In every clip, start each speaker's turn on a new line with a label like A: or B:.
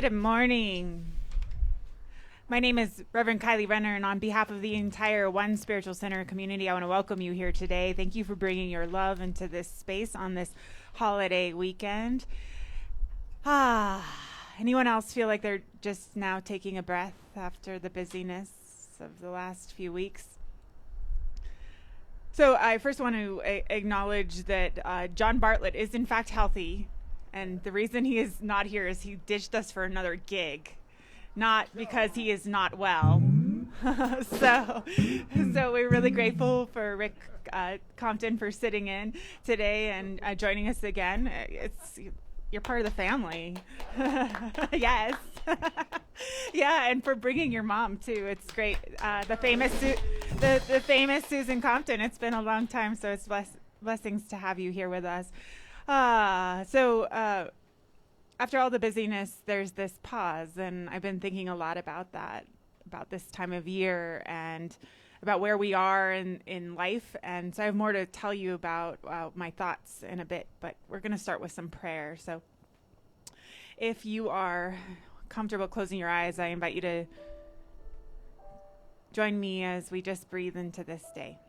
A: Good morning. My name is Reverend Kylie Renner, and on behalf of the entire One Spiritual Center community, I want to welcome you here today. Thank you for bringing your love into this space on this holiday weekend. Anyone else feel like they're just now taking a breath after the busyness of the last few weeks? So I first want to acknowledge that John Bartlett is in fact healthy, and the reason he is not here is he ditched us for another gig, not because he is not well. So we're really grateful for Rick Compton for sitting in today and joining us again. You're part of the family. Yes. Yeah, and for bringing your mom too. It's great. The famous Susan Compton. It's been a long time, so it's blessings to have you here with us. After all the busyness, there's this pause, and I've been thinking a lot about that, about this time of year and about where we are in life. And so I have more to tell you about my thoughts in a bit, but we're going to start with some prayer. So if you are comfortable closing your eyes, I invite you to join me as we just breathe into this day.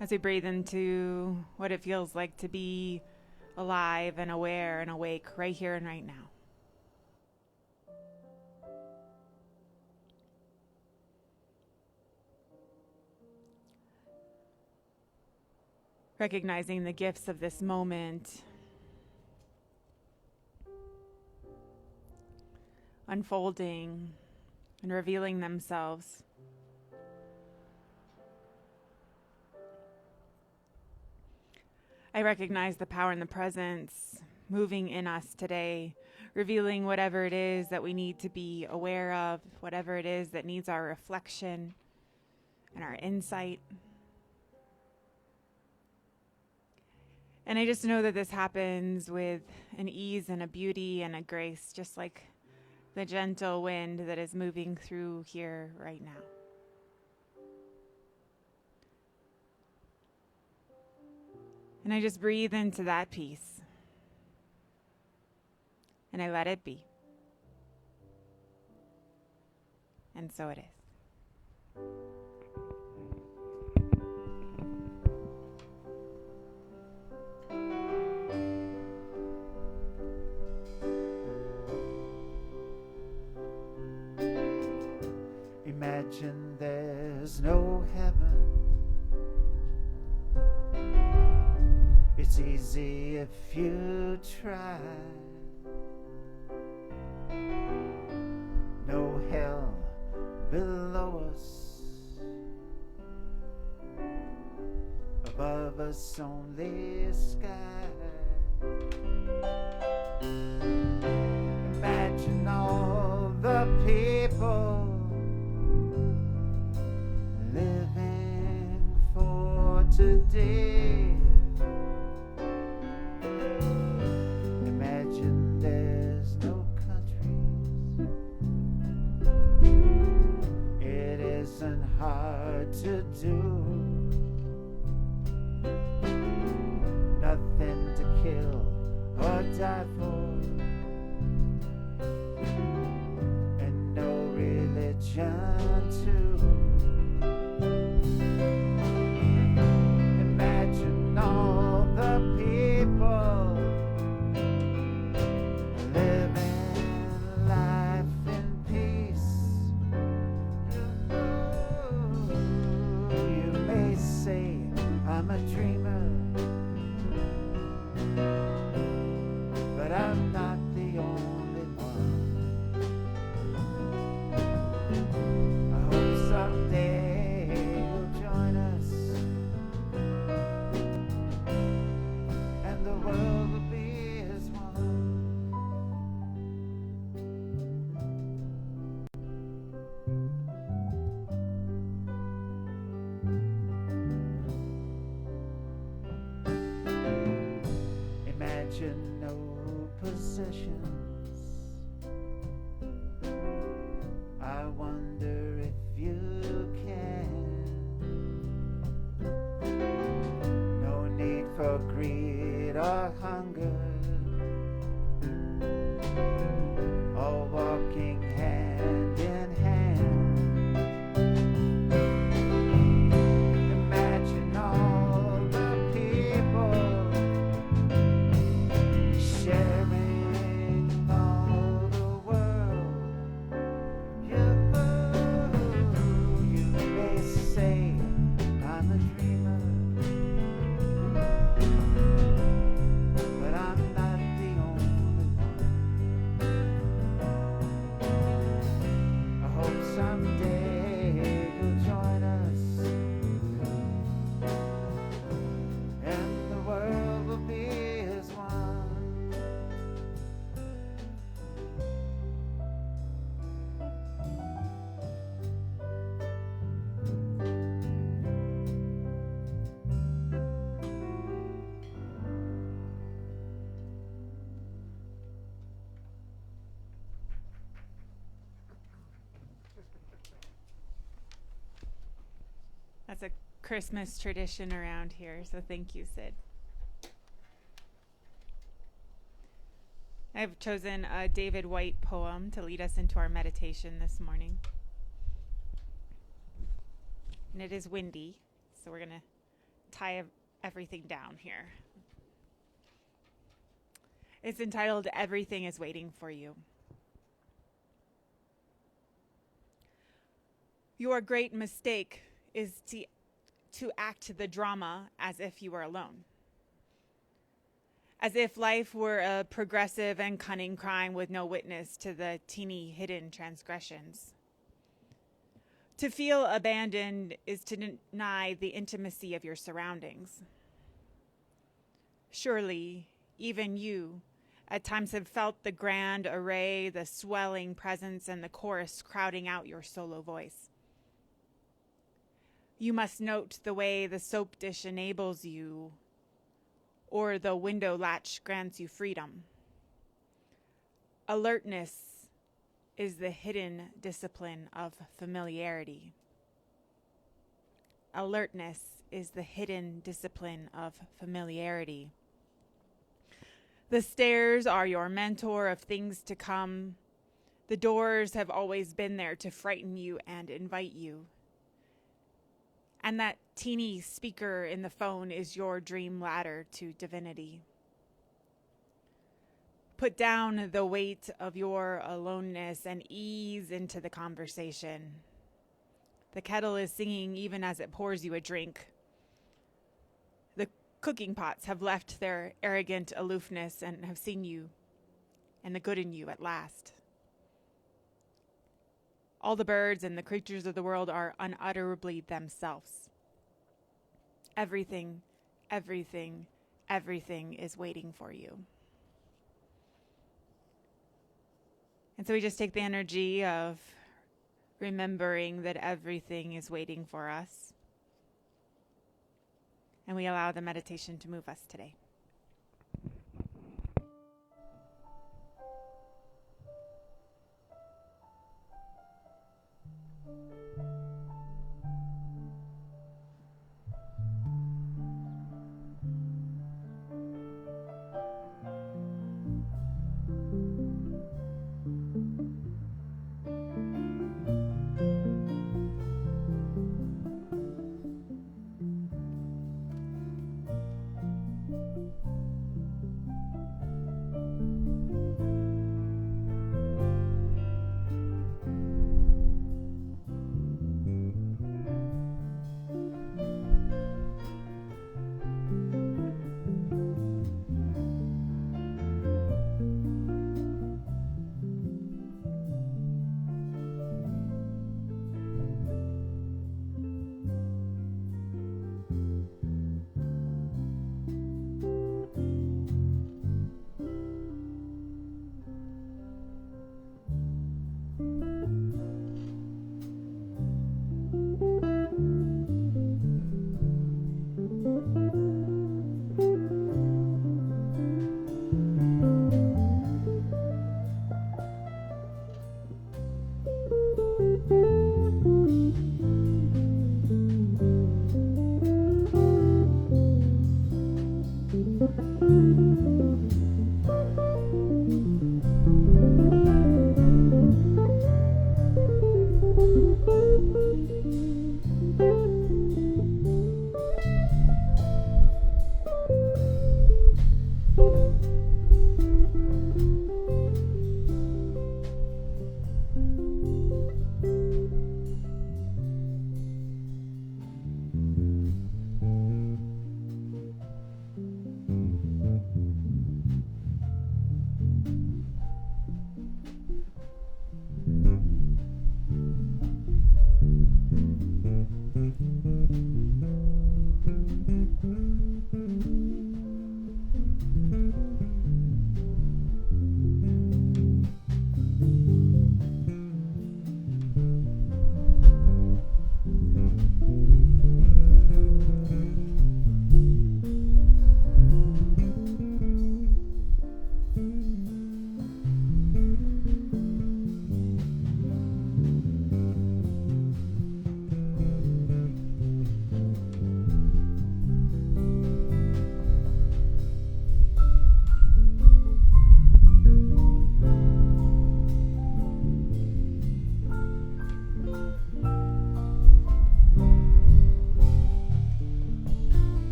A: As we breathe into what it feels like to be alive and aware and awake right here and right now. Recognizing the gifts of this moment, unfolding and revealing themselves. I recognize the power and the presence moving in us today, revealing whatever it is that we need to be aware of, whatever it is that needs our reflection and our insight. And I just know that this happens with an ease and a beauty and a grace, just like the gentle wind that is moving through here right now. And I just breathe into that peace. And I let it be. And so it is.
B: Imagine there's no heaven. It's easy if you try. No hell below us, above us only sky. Imagine all the people living for today. Imagine there's no countries. It isn't hard to do. Nothing to kill or die for, and no religion too. Imagine all the people living life in peace. You may say I'm a dreamer, but I'm not the only one. I hope someday you'll join us, and the world will be as one. Imagine no possessions. I wonder if you can.
A: Christmas tradition around here, so thank you, Sid. I've chosen a David White poem to lead us into our meditation this morning. And it is windy, so we're going to tie everything down here. It's entitled, Everything is Waiting for You. Your great mistake is to act the drama as if you were alone. As if life were a progressive and cunning crime with no witness to the teeny hidden transgressions. To feel abandoned is to deny the intimacy of your surroundings. Surely, even you, at times have felt the grand array, the swelling presence, and the chorus crowding out your solo voice. You must note the way the soap dish enables you, or the window latch grants you freedom. Alertness is the hidden discipline of familiarity. Alertness is the hidden discipline of familiarity. The stairs are your mentor of things to come. The doors have always been there to frighten you and invite you. And that teeny speaker in the phone is your dream ladder to divinity. Put down the weight of your aloneness and ease into the conversation. The kettle is singing even as it pours you a drink. The cooking pots have left their arrogant aloofness and have seen you and the good in you at last. All the birds and the creatures of the world are unutterably themselves. Everything, everything, everything is waiting for you. And so we just take the energy of remembering that everything is waiting for us. And we allow the meditation to move us today.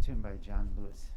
B: tune by John Lewis.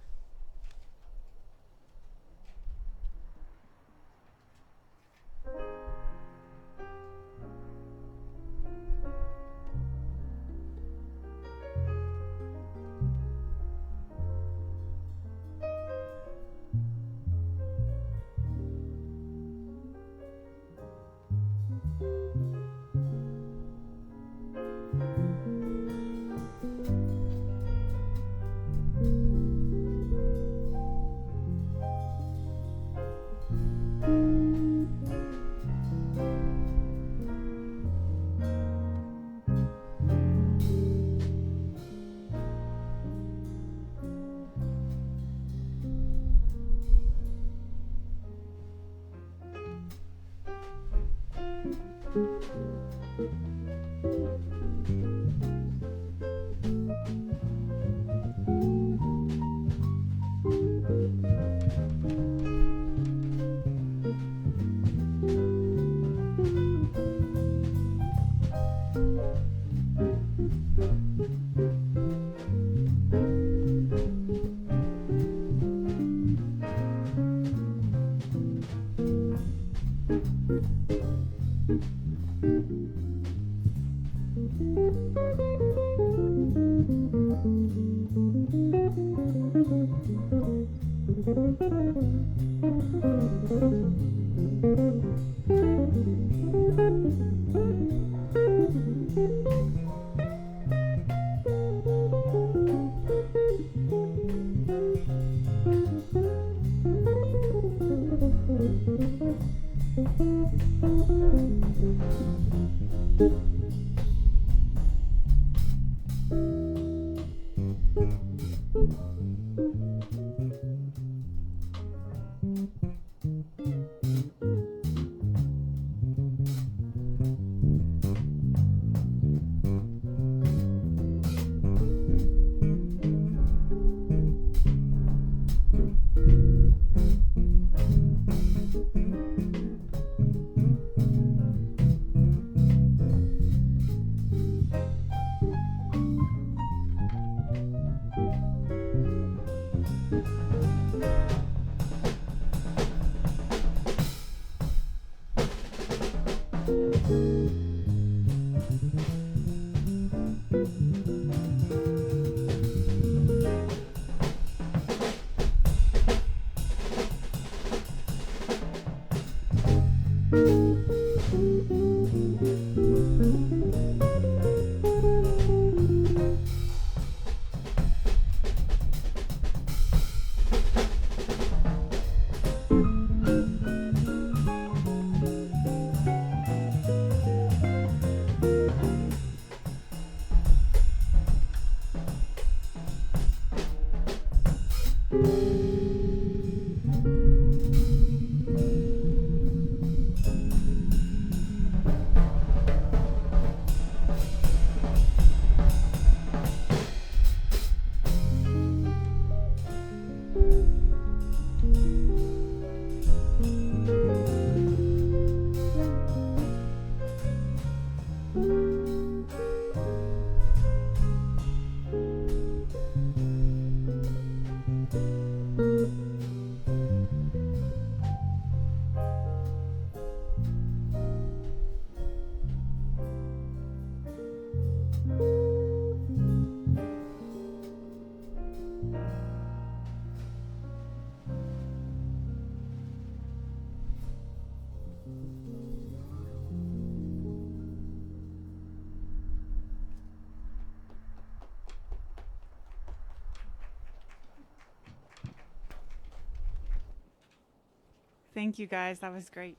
A: Thank you, guys. That was great.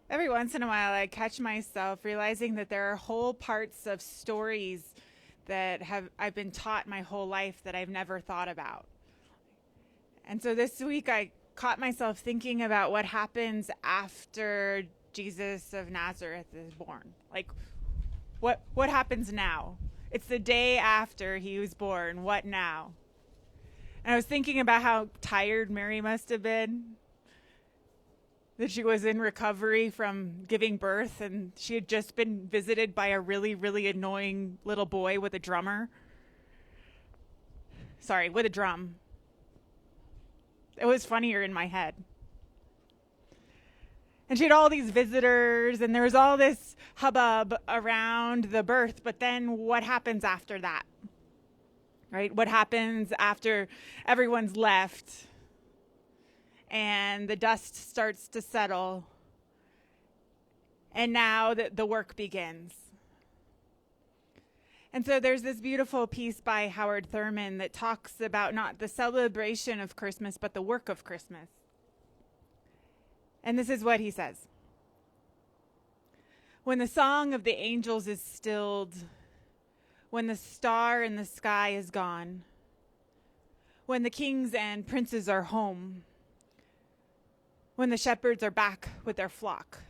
A: Every once in a while, I catch myself realizing that there are whole parts of stories that I've been taught my whole life that I've never thought about. And so this week, I caught myself thinking about what happens after Jesus of Nazareth is born. Like, what happens now? It's the day after he was born. What now? And I was thinking about how tired Mary must have been. that she was in recovery from giving birth, and she had just been visited by a really, really annoying little boy with a drummer. Sorry, with a drum. It was funnier in my head. And she had all these visitors, and there was all this hubbub around the birth, but then what happens after that? Right? What happens after everyone's left and the dust starts to settle, and now the work begins? And so there's this beautiful piece by Howard Thurman that talks about not the celebration of Christmas, but the work of Christmas. And this is what he says. When the song of the angels is stilled, when the star in the sky is gone, when the kings and princes are home, when the shepherds are back with their flock,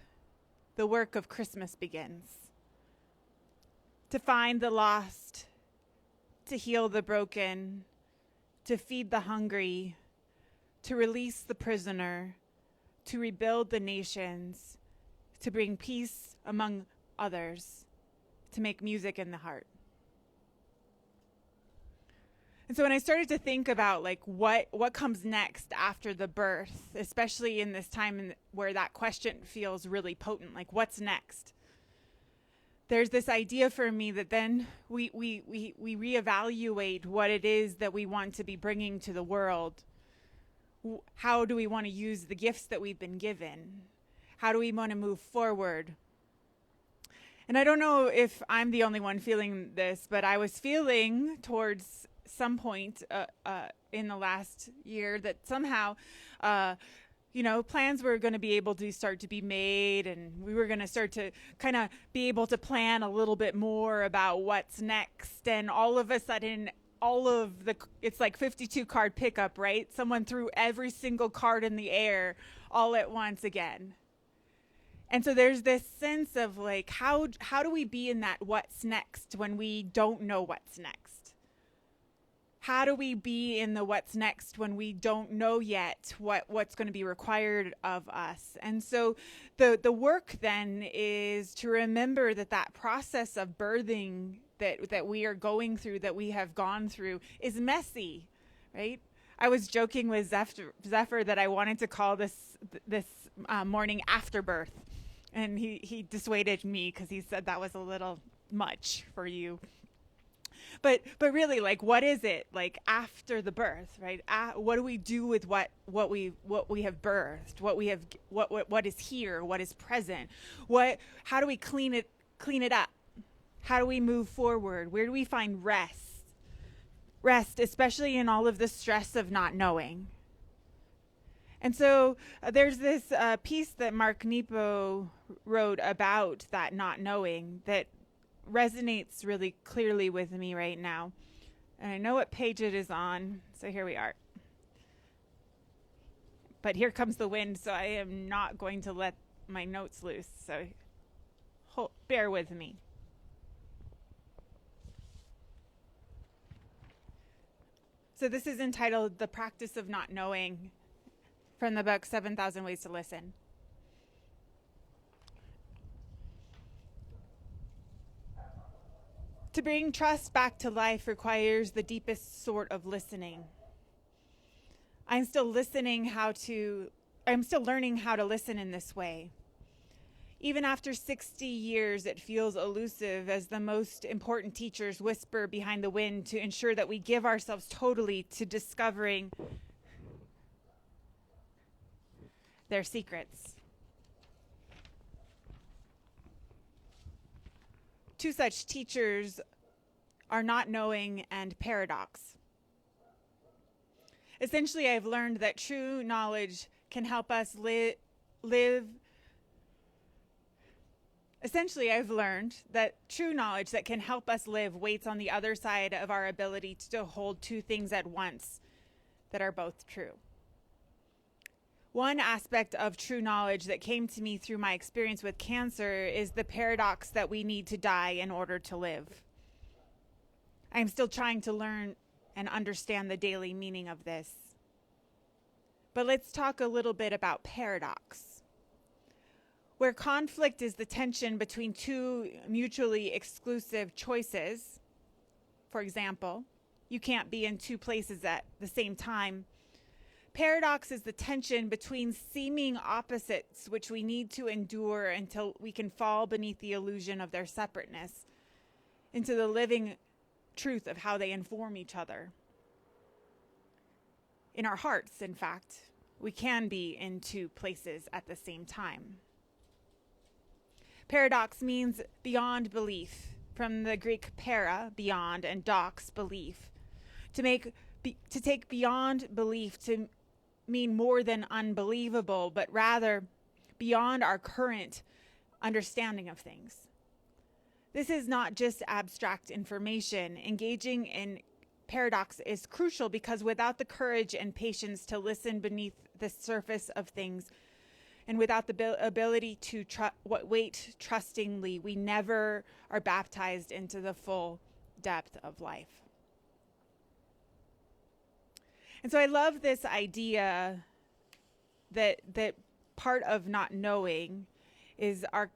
A: the work of Christmas begins. To find the lost, to heal the broken, to feed the hungry, to release the prisoner, to rebuild the nations, to bring peace among others, to make music in the heart. And so when I started to think about like what comes next after the birth, especially in this time where that question feels really potent, like what's next? There's this idea for me that then we reevaluate what it is that we want to be bringing to the world. How do we want to use the gifts that we've been given? How do we want to move forward? And I don't know if I'm the only one feeling this, but I was feeling towards some point in the last year that somehow, plans were going to be able to start to be made, and we were going to start to kind of be able to plan a little bit more about what's next. And all of a sudden, it's like 52 card pickup, right? Someone threw every single card in the air all at once again. And so there's this sense of like, how do we be in that what's next when we don't know what's next? How do we be in the what's next when we don't know yet what's going to be required of us? And so the work then is to remember that process of birthing that we are going through, that we have gone through, is messy, right? I was joking with Zephyr that I wanted to call this morning after birth. And he dissuaded me because he said that was a little much for you. But really, like, what is it like after the birth, right? What do we do with what we have birthed? What is here? What is present? How do we clean it up? How do we move forward? Where do we find rest? Rest, especially in all of the stress of not knowing. And so there's this piece that Mark Nepo wrote about that not knowing that resonates really clearly with me right now. And I know what page it is on, so here we are. But here comes the wind, so I am not going to let my notes loose. So bear with me. So this is entitled The Practice of Not Knowing, from the book 7,000 Ways to Listen. To bring trust back to life requires the deepest sort of listening. I'm still learning how to listen in this way. Even after 60 years, it feels elusive as the most important teachers whisper behind the wind to ensure that we give ourselves totally to discovering their secrets. Two such teachers are not knowing and paradox. Essentially, I've learned that true knowledge can help us live. Essentially, I've learned that true knowledge that can help us live waits on the other side of our ability to hold two things at once that are both true. One aspect of true knowledge that came to me through my experience with cancer is the paradox that we need to die in order to live. I'm still trying to learn and understand the daily meaning of this. But let's talk a little bit about paradox. Where conflict is the tension between two mutually exclusive choices, for example, you can't be in two places at the same time. Paradox is the tension between seeming opposites, which we need to endure until we can fall beneath the illusion of their separateness, into the living truth of how they inform each other. In our hearts, in fact, we can be in two places at the same time. Paradox means beyond belief, from the Greek para, beyond, and dox, belief. To take beyond belief to mean more than unbelievable, but rather beyond our current understanding of things. This is not just abstract information. Engaging in paradox is crucial because without the courage and patience to listen beneath the surface of things, and without the ability to wait trustingly, we never are baptized into the full depth of life. And so I love this idea that part of not knowing is our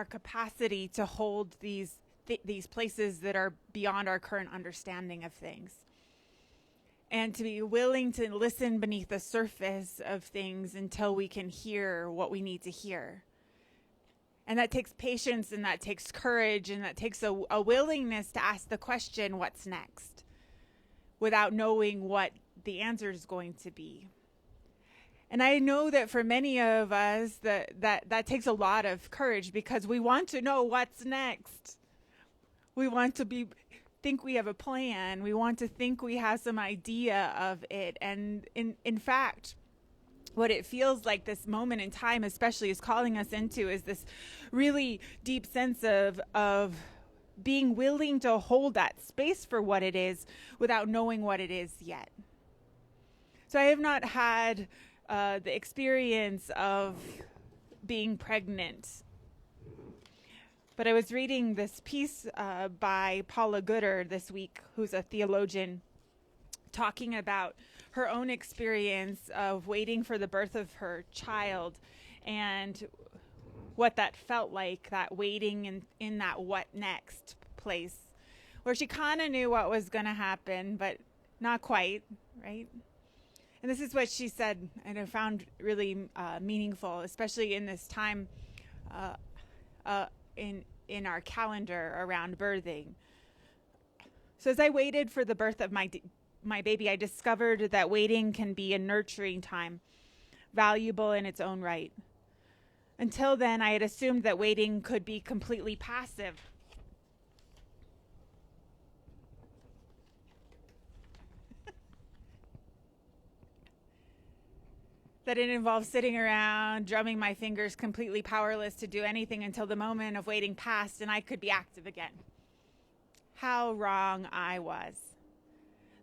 A: capacity to hold these places that are beyond our current understanding of things. And to be willing to listen beneath the surface of things until we can hear what we need to hear. And that takes patience, and that takes courage, and that takes a willingness to ask the question, what's next? Without knowing what the answer is going to be. And I know that for many of us that takes a lot of courage, because we want to know what's next. We want to think we have a plan. We want to think we have some idea of it. And in fact, what it feels like this moment in time especially is calling us into is this really deep sense of being willing to hold that space for what it is without knowing what it is yet. So I have not had the experience of being pregnant. But I was reading this piece by Paula Gooder this week, who's a theologian, talking about her own experience of waiting for the birth of her child and what that felt like, that waiting in that what next place, where she kind of knew what was going to happen, but not quite, right? And this is what she said, and I found really meaningful, especially in this time in our calendar around birthing. So as I waited for the birth of my baby, I discovered that waiting can be a nurturing time, valuable in its own right. Until then, I had assumed that waiting could be completely passive. That it involves sitting around, drumming my fingers, completely powerless to do anything until the moment of waiting passed and I could be active again. How wrong I was.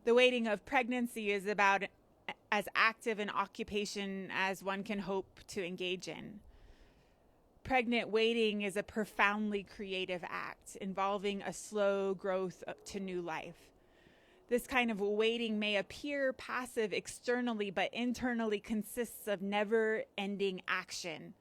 A: The waiting of pregnancy is about as active an occupation as one can hope to engage in. Pregnant waiting is a profoundly creative act involving a slow growth to new life. This kind of waiting may appear passive externally, but internally consists of never-ending action.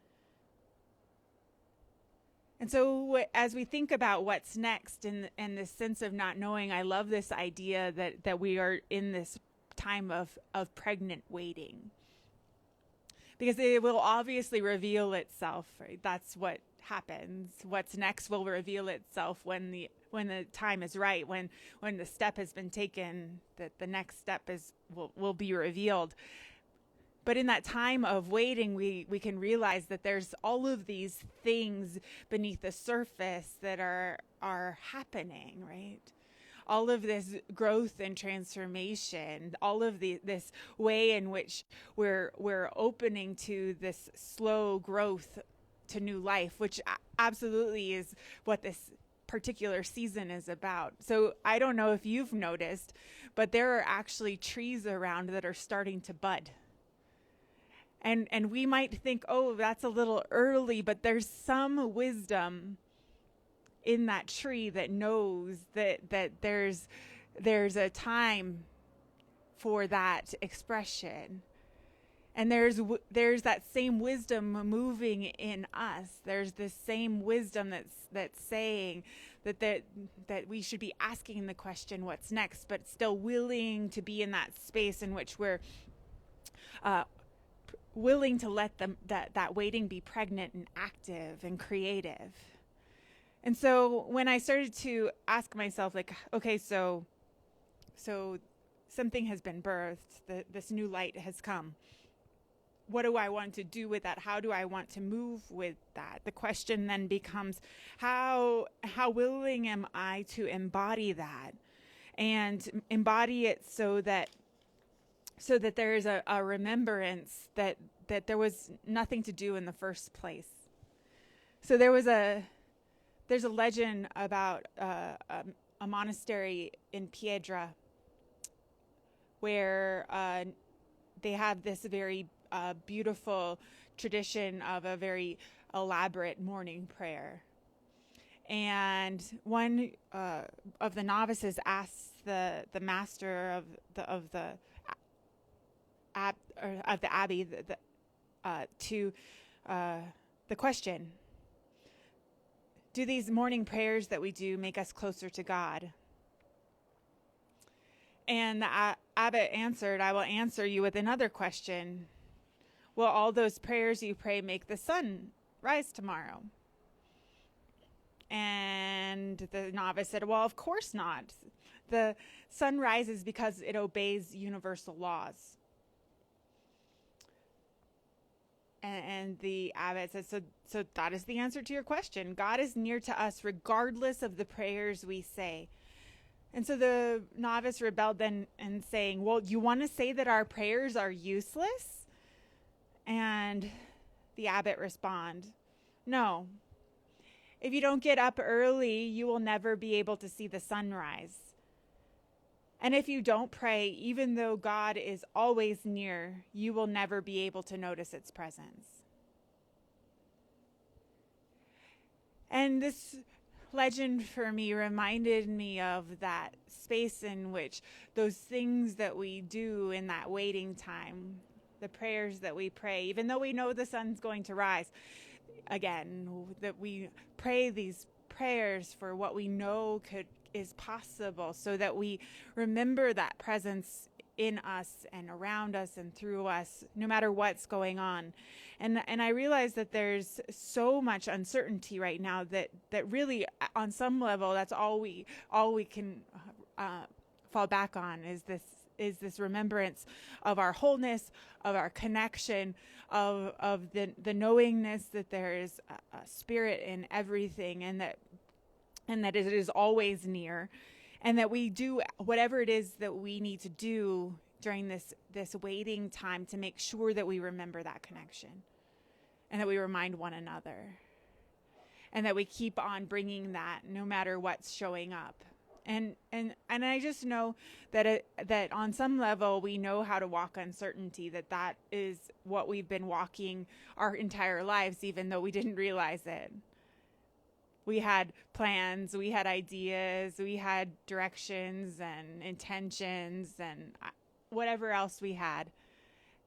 A: And so as we think about what's next and this sense of not knowing, I love this idea that we are in this time of pregnant waiting. Because it will obviously reveal itself, right? That's what happens. What's next will reveal itself when the time is right, when the step has been taken, that the next step will be revealed. But in that time of waiting, we can realize that there's all of these things beneath the surface that are happening, right? All of this growth and transformation, all of this way in which we're opening to this slow growth to new life, which absolutely is what this particular season is about. So I don't know if you've noticed, but there are actually trees around that are starting to bud. And we might think, oh, that's a little early, but there's some wisdom in that tree that knows that there's a time for that expression. And there's that same wisdom moving in us. There's this same wisdom that's saying that we should be asking the question, what's next, but still willing to be in that space in which we're willing to let that waiting be pregnant and active and creative. And so when I started to ask myself, like, okay, so something has been birthed, this new light has come. What do I want to do with that? How do I want to move with that? The question then becomes, how willing am I to embody that, and embody it so that there is a remembrance that there was nothing to do in the first place. So there's a legend about a monastery in Piedra where they have this very beautiful tradition of a very elaborate morning prayer. And one of the novices asks the master of the abbey the question: do these morning prayers that we do make us closer to God? And the abbot answered, I will answer you with another question. Will all those prayers you pray make the sun rise tomorrow? And the novice said, well, of course not. The sun rises because it obeys universal laws. And the abbot says, so that is the answer to your question. God is near to us regardless of the prayers we say. And so the novice rebelled then and saying, well, you want to say that our prayers are useless? And the abbot responded, no. If you don't get up early, you will never be able to see the sunrise. And if you don't pray, even though God is always near, you will never be able to notice its presence. And this legend for me reminded me of that space in which those things that we do in that waiting time, the prayers that we pray, even though we know the sun's going to rise, again, that we pray these prayers for what we know is possible, so that we remember that presence in us and around us and through us, no matter what's going on. And I realize that there's so much uncertainty right now that really, on some level, that's all we can fall back on is this remembrance of our wholeness, of our connection, of the knowingness that there is a spirit in everything, and that it is always near, and that we do whatever it is that we need to do during this waiting time to make sure that we remember that connection, and that we remind one another, and that we keep on bringing that no matter what's showing up. And I just know that on some level we know how to walk uncertainty, that is what we've been walking our entire lives, even though we didn't realize it. We had plans, we had ideas, we had directions and intentions and whatever else we had.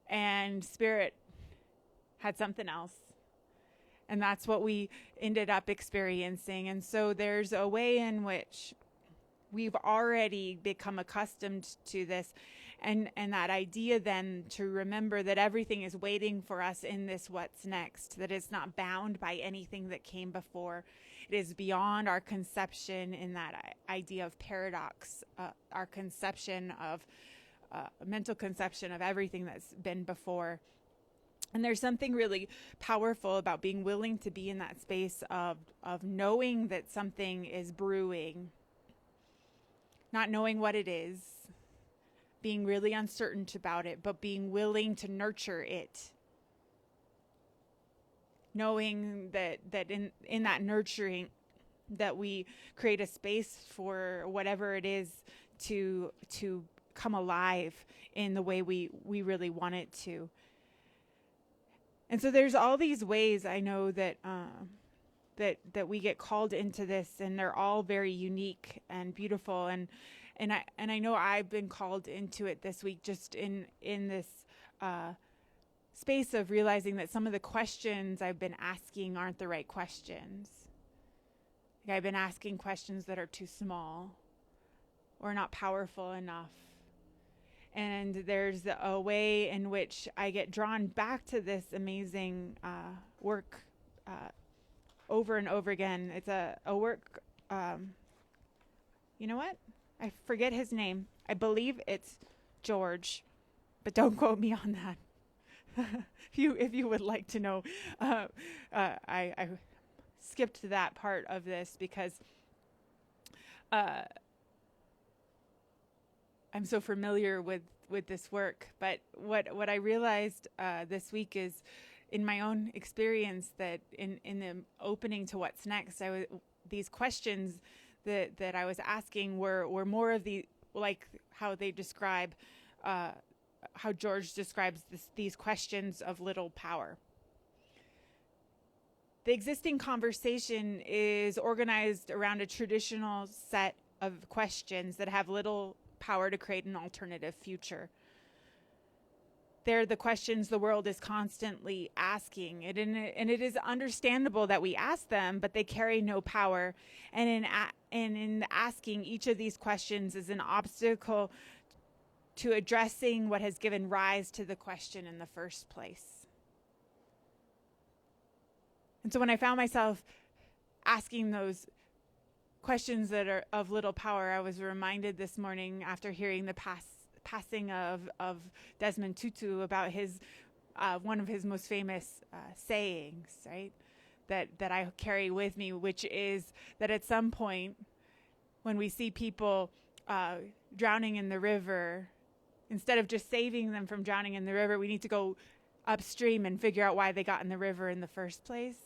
A: And Spirit had something else. And that's what we ended up experiencing. And so there's a way in which we've already become accustomed to this. And that idea then to remember that everything is waiting for us in this what's next, that it's not bound by anything that came before. It is beyond our conception in that idea of paradox, our conception of mental conception of everything that's been before. And there's something really powerful about being willing to be in that space of knowing that something is brewing, not knowing what it is, being really uncertain about it, but being willing to nurture it. Knowing that in that nurturing, that we create a space for whatever it is to come alive in the way we really want it to. And so there's all these ways I know that we get called into this, and they're all very unique and beautiful. And I know I've been called into it this week, just in this space of realizing that some of the questions I've been asking aren't the right questions. Like I've been asking questions that are too small or not powerful enough. And there's a way in which I get drawn back to this amazing work over and over again. It's a work, you know what? I forget his name. I believe it's George, but don't quote me on that. If you would like to know, I skipped that part of this because I'm so familiar with this work. But what I realized this week is, in my own experience, that in the opening to what's next, these questions that I was asking were more of the, like how they describe, how George describes these questions of little power. The existing conversation is organized around a traditional set of questions that have little power to create an alternative future. They're the questions the world is constantly asking, and it is understandable that we ask them, but they carry no power. And in asking each of these questions is an obstacle to addressing what has given rise to the question in the first place. And so when I found myself asking those questions that are of little power, I was reminded this morning, after hearing the passing of Desmond Tutu, about his one of his most famous sayings, right? That I carry with me, which is that at some point, when we see people drowning in the river, instead of just saving them from drowning in the river, we need to go upstream and figure out why they got in the river in the first place.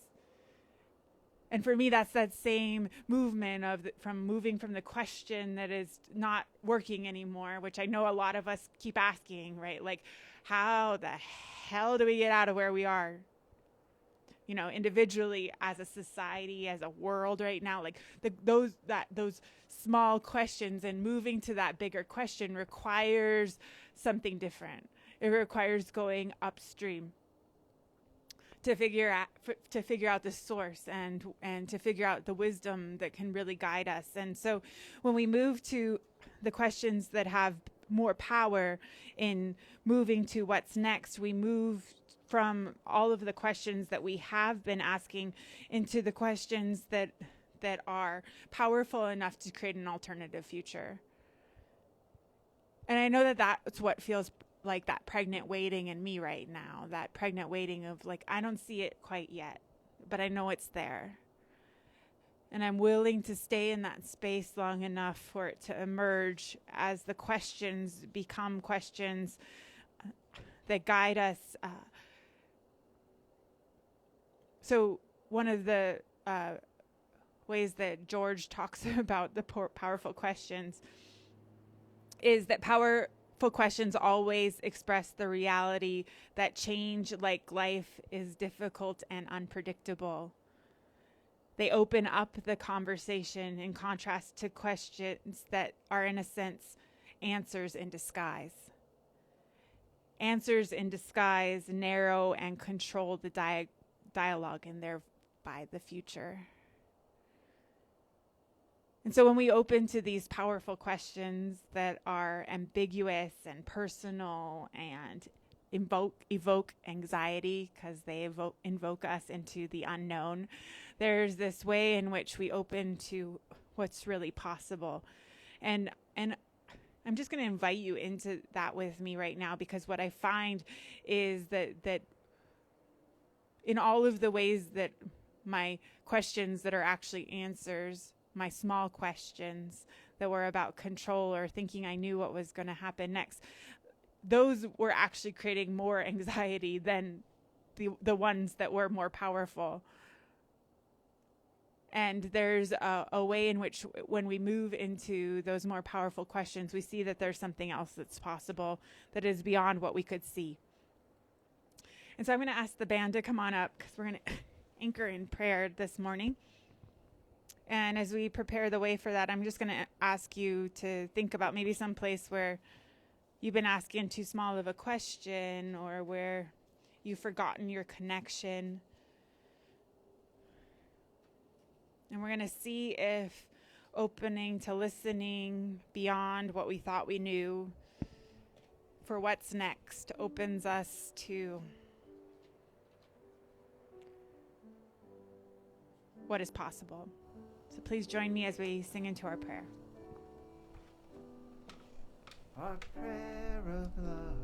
A: And for me, that's that same movement from moving from the question that is not working anymore, which I know a lot of us keep asking, right? Like, how the hell do we get out of where we are? You know, individually, as a society, as a world right now, like those small questions, and moving to that bigger question requires something different. It requires going upstream to figure out the source and to figure out the wisdom that can really guide us. And so when we move to the questions that have more power in moving to what's next, we move from all of the questions that we have been asking into the questions that are powerful enough to create an alternative future. And I know that that's what feels like that pregnant waiting in me right now, that pregnant waiting of like, I don't see it quite yet, but I know it's there. And I'm willing to stay in that space long enough for it to emerge as the questions become questions that guide us. So one of the ways that George talks about the powerful questions is that powerful questions always express the reality that change, like life, is difficult and unpredictable. They open up the conversation in contrast to questions that are, in a sense, answers in disguise. Answers in disguise narrow and control the dialogue and thereby the future. And so when we open to these powerful questions that are ambiguous and personal and evoke anxiety because they invoke us into the unknown, there's this way in which we open to what's really possible. And I'm just going to invite you into that with me right now, because what I find is that in all of the ways that my questions that are actually answers, my small questions that were about control or thinking I knew what was going to happen next, those were actually creating more anxiety than the ones that were more powerful. And there's a way in which when we move into those more powerful questions, we see that there's something else that's possible that is beyond what we could see. And so I'm going to ask the band to come on up, because we're going to anchor in prayer this morning. And as we prepare the way for that, I'm just going to ask you to think about maybe some place where you've been asking too small of a question, or where you've forgotten your connection. And we're going to see if opening to listening beyond what we thought we knew for what's next opens us to what is possible. So please join me as we sing into our prayer.
B: Our prayer of love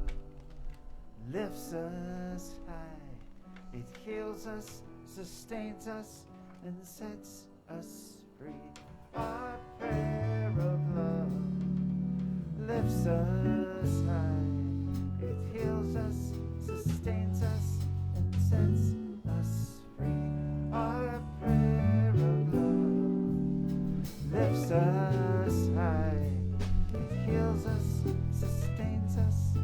B: lifts us high. It heals us, sustains us, and sets us free. Our prayer of love lifts us high. It heals us, sustains us, and sets us free. Our prayer of love lifts us high. It heals us, sustains us,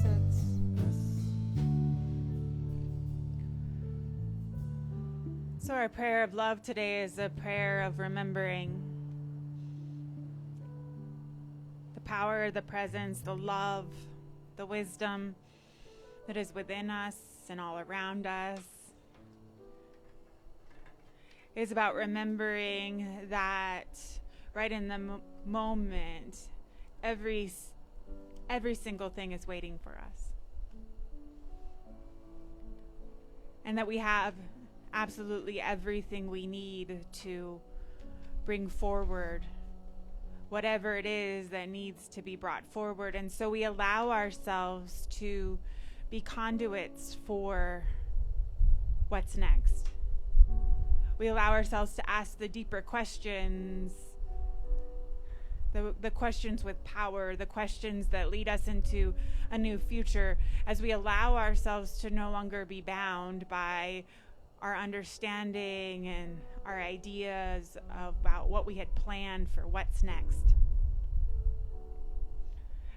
B: sets us.
A: So our prayer of love today is a prayer of remembering the power, the presence, the love, the wisdom that is within us and all around us. It is about remembering that right in the moment, every single thing is waiting for us. And that we have absolutely everything we need to bring forward whatever it is that needs to be brought forward. And so we allow ourselves to be conduits for what's next. We allow ourselves to ask the deeper questions, the questions with power, the questions that lead us into a new future, as we allow ourselves to no longer be bound by our understanding and our ideas about what we had planned for what's next.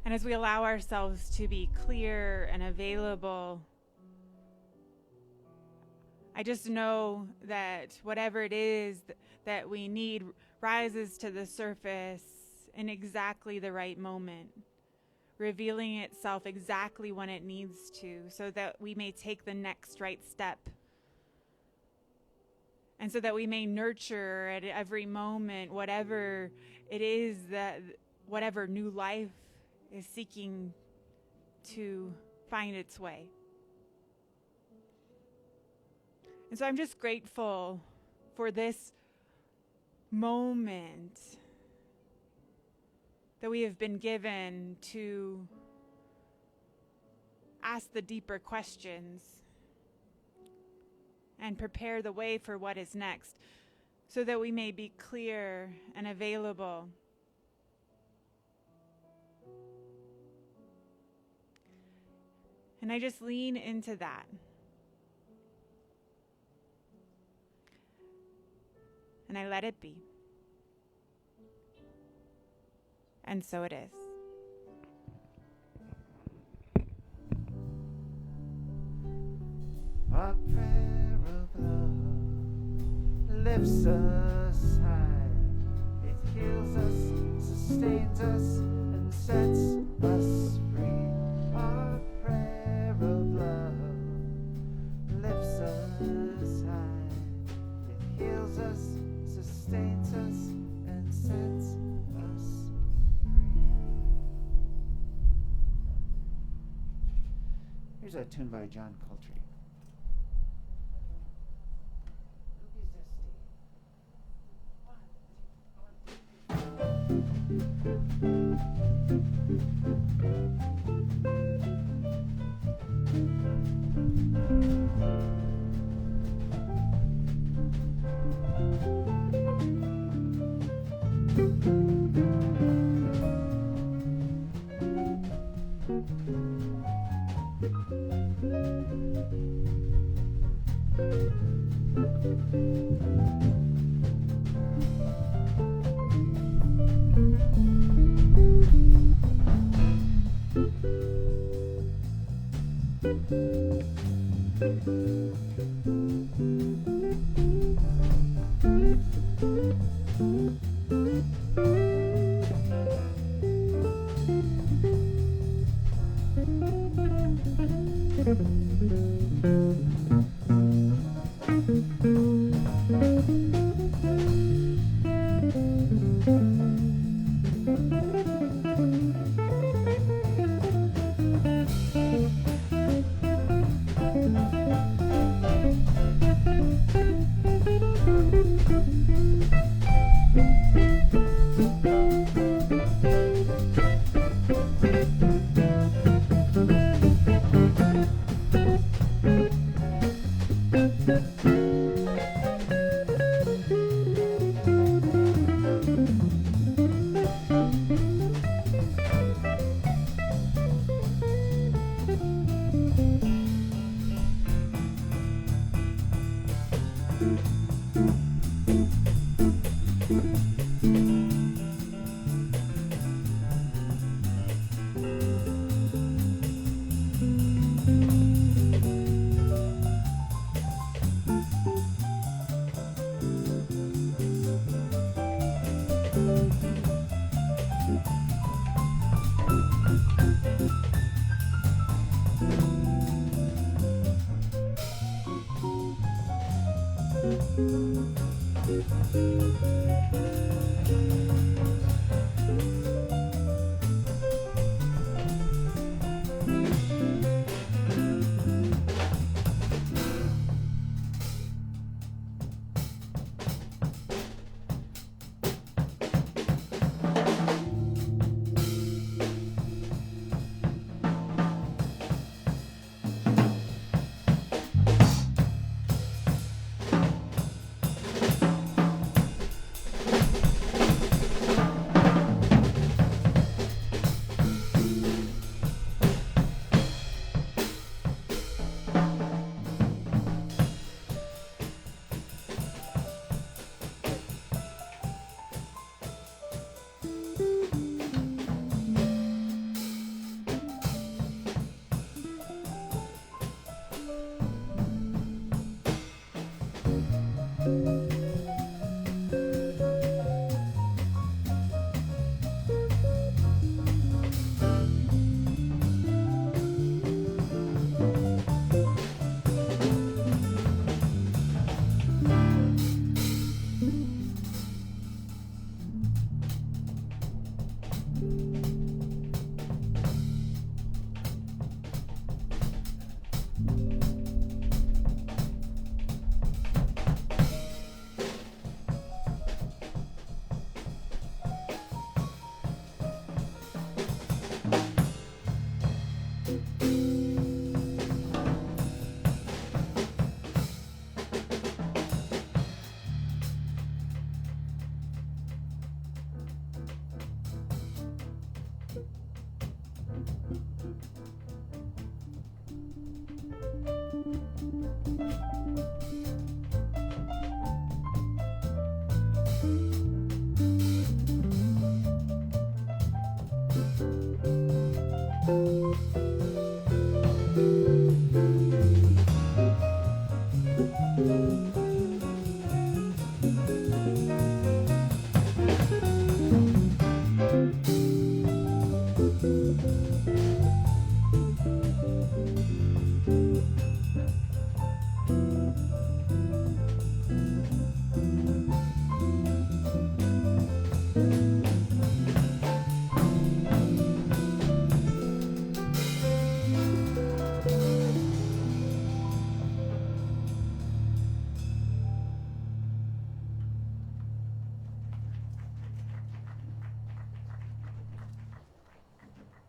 A: And as we allow ourselves to be clear and available, I just know that whatever it is that we need rises to the surface in exactly the right moment, revealing itself exactly when it needs to, so that we may take the next right step. And so that we may nurture at every moment whatever it is that, whatever new life is seeking to find its way. And so I'm just grateful for this moment that we have been given to ask the deeper questions and prepare the way for what is next, so that we may be clear and available. And I just lean into that. And I let it be. And so it is.
B: Our prayer of love lifts us high. It heals us, sustains us, and sets us free. Our prayer of love lifts us high. It heals us, sustains us, and sets us free. Here's a tune by John Coltrane.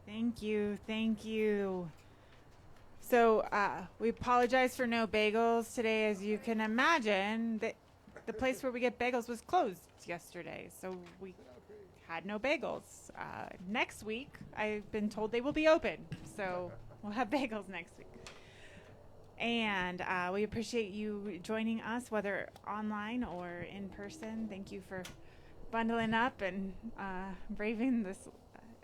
A: Thank you. Thank you. So we apologize for no bagels today. As you can imagine, the place where we get bagels was closed yesterday. So we had no bagels. Next week, I've been told they will be open. So we'll have bagels next week. And we appreciate you joining us, whether online or in person. Thank you for bundling up and braving this.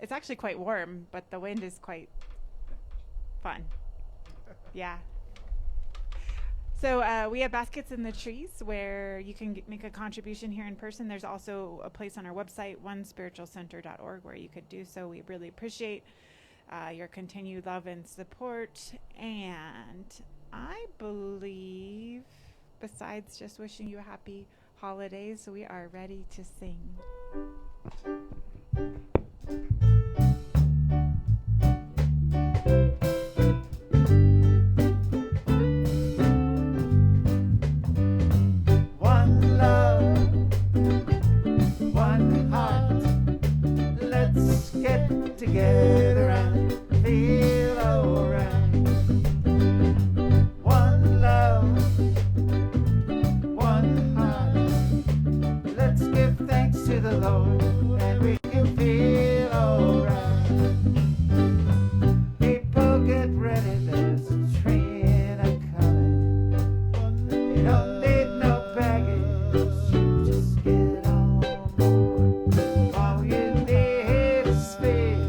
A: It's actually quite warm, but the wind is quite fun. Yeah. So we have baskets in the trees where you can make a contribution here in person. There's also a place on our website, onespiritualcenter.org, where you could do so. We really appreciate your continued love and support. And I believe, besides just wishing you a happy holidays, we are ready to sing.
B: One love, one heart. Let's get together and feel alright. One love, one heart. Let's give thanks to the Lord and we can feel alright. People get ready, there's a train a-coming. You don't need no baggage, you just get on board. All you need is faith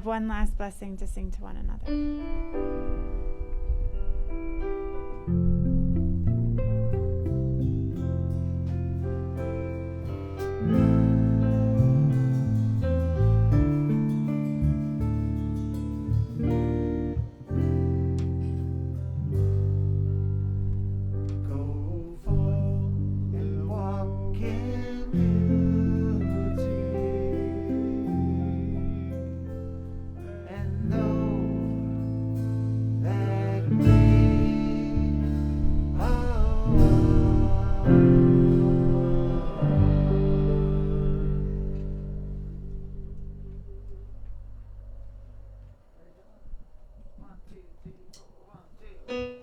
A: have one last blessing to sing to one another.
B: Go forth and walk in beauty, and know that we are one. One, two, three, four, 1, 2.